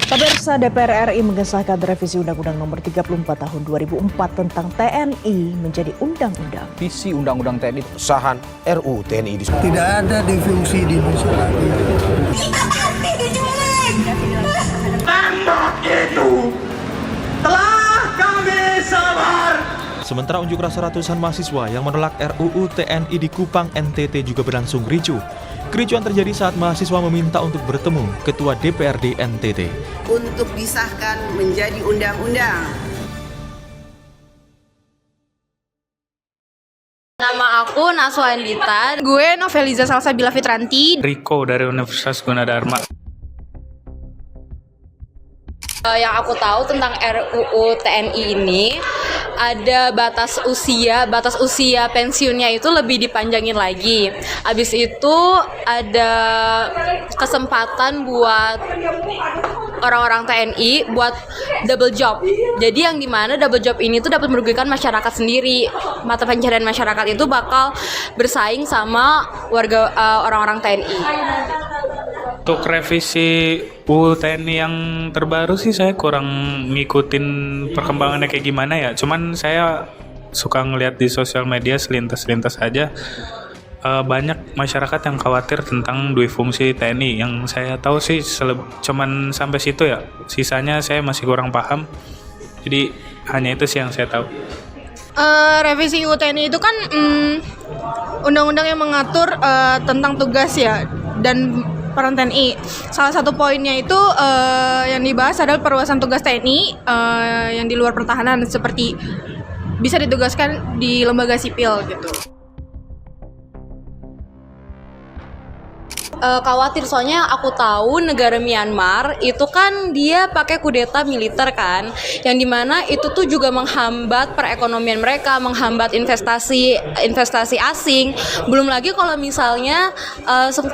Pemirsa, DPR RI mengesahkan revisi Undang-Undang Nomor 34 Tahun 2004 tentang TNI menjadi undang-undang. Visi Undang-Undang TNI Pengesahan RUU TNI Tidak ada defungsi di Indonesia lagi. Tembak itu telah kami sabar. Sementara unjuk rasa ratusan mahasiswa yang menolak RUU TNI di Kupang, NTT juga berlangsung ricuh. Kericuan terjadi saat mahasiswa meminta untuk bertemu Ketua DPRD NTT. Untuk disahkan menjadi undang-undang. Nama aku Naswa Andita. Gue Noveliza Salsabila Fitranti. Riko dari Universitas Gunadarma. Yang aku tahu tentang RUU TNI ini ada batas usia pensiunnya itu lebih dipanjangin lagi. Habis itu ada kesempatan buat orang-orang TNI buat double job. Jadi yang dimana double job ini tuh dapat merugikan masyarakat sendiri. Mata pencaharian masyarakat itu bakal bersaing sama warga orang-orang TNI. Untuk revisi UU TNI yang terbaru sih saya kurang ngikutin perkembangannya kayak gimana ya. Cuman saya suka ngeliat di sosial media selintas-lintas aja. Banyak masyarakat yang khawatir tentang dui fungsi TNI. Yang saya tahu sih cuman sampai situ ya. Sisanya saya masih kurang paham. Jadi hanya itu sih yang saya tahu. Revisi UU TNI itu kan undang-undang yang mengatur tentang tugas ya dan peran TNI. Salah satu poinnya itu yang dibahas adalah perluasan tugas TNI yang di luar pertahanan, seperti bisa ditugaskan di lembaga sipil gitu. Khawatir soalnya aku tahu negara Myanmar itu kan dia pakai kudeta militer kan, yang dimana itu tuh juga menghambat perekonomian mereka, menghambat investasi asing. Belum lagi kalau misalnya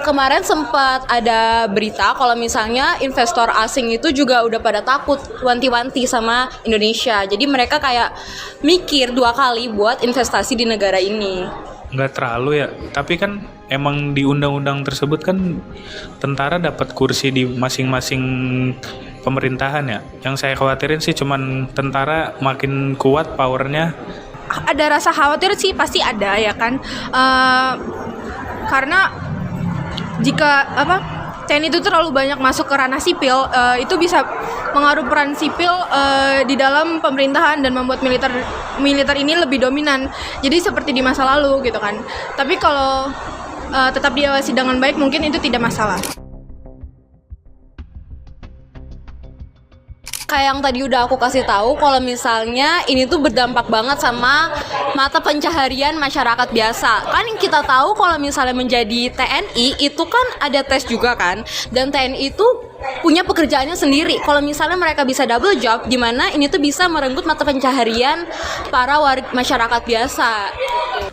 kemarin sempat ada berita kalau misalnya investor asing itu juga udah pada takut wanti-wanti sama Indonesia. Jadi mereka kayak mikir 2 kali buat investasi di negara ini. Nggak terlalu ya, tapi kan emang di undang-undang tersebut kan tentara dapat kursi di masing-masing pemerintahan ya. Yang saya khawatirin sih cuman tentara makin kuat powernya. Ada rasa khawatir sih pasti ada ya kan, karena jika TNI itu terlalu banyak masuk ke ranah sipil, itu bisa mengaruh peran sipil di dalam pemerintahan dan membuat militer ini lebih dominan. Jadi seperti di masa lalu gitu kan. Tapi kalau tetap diawasi dengan baik mungkin itu tidak masalah. Kayak yang tadi udah aku kasih tahu kalau misalnya ini tuh berdampak banget sama mata pencaharian masyarakat biasa. Kan yang kita tahu kalau misalnya menjadi TNI itu kan ada tes juga kan. Dan TNI itu punya pekerjaannya sendiri. Kalau misalnya mereka bisa double job, di mana ini tuh bisa merenggut mata pencaharian para masyarakat biasa.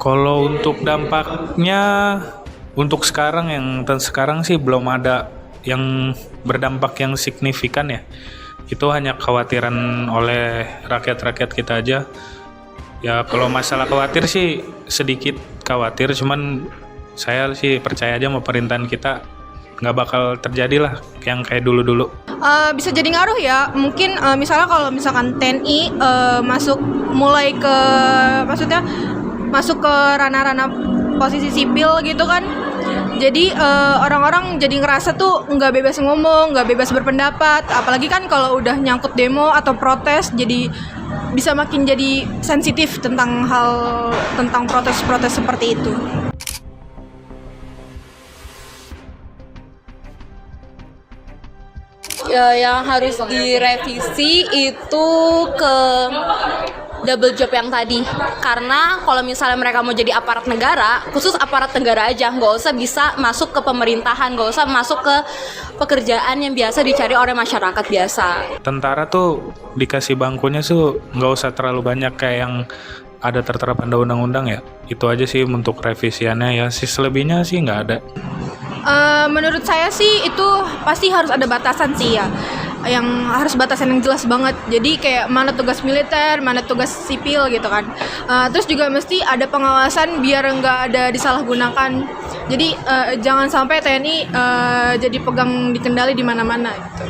Kalau untuk dampaknya untuk sekarang sih belum ada yang berdampak yang signifikan ya. Itu hanya kekhawatiran oleh rakyat-rakyat kita aja. Ya kalau masalah khawatir sih sedikit khawatir, cuman saya sih percaya aja sama pemerintahan kita nggak bakal terjadi lah yang kayak dulu-dulu. Bisa jadi ngaruh ya, mungkin misalnya kalau misalkan TNI masuk ke ranah-ranah posisi sipil gitu kan. Jadi orang-orang jadi ngerasa tuh nggak bebas ngomong, nggak bebas berpendapat. Apalagi kan kalau udah nyangkut demo atau protes, jadi bisa makin jadi sensitif tentang protes-protes seperti itu. Yang harus direvisi itu ke double job yang tadi, karena kalau misalnya mereka mau jadi aparat negara, khusus aparat negara aja, nggak usah bisa masuk ke pemerintahan, nggak usah masuk ke pekerjaan yang biasa dicari oleh masyarakat biasa. Tentara tuh dikasih bangkunya tuh nggak usah terlalu banyak kayak yang ada tertera pada undang-undang ya. Itu aja sih untuk revisiannya ya. Selebihnya sih nggak ada. Menurut saya sih itu pasti harus ada batasan sih ya, yang harus batasan yang jelas banget. Jadi kayak mana tugas militer, mana tugas sipil gitu kan. Terus juga mesti ada pengawasan biar nggak ada disalahgunakan. Jadi jangan sampai TNI jadi pegang dikendali di mana-mana gitu.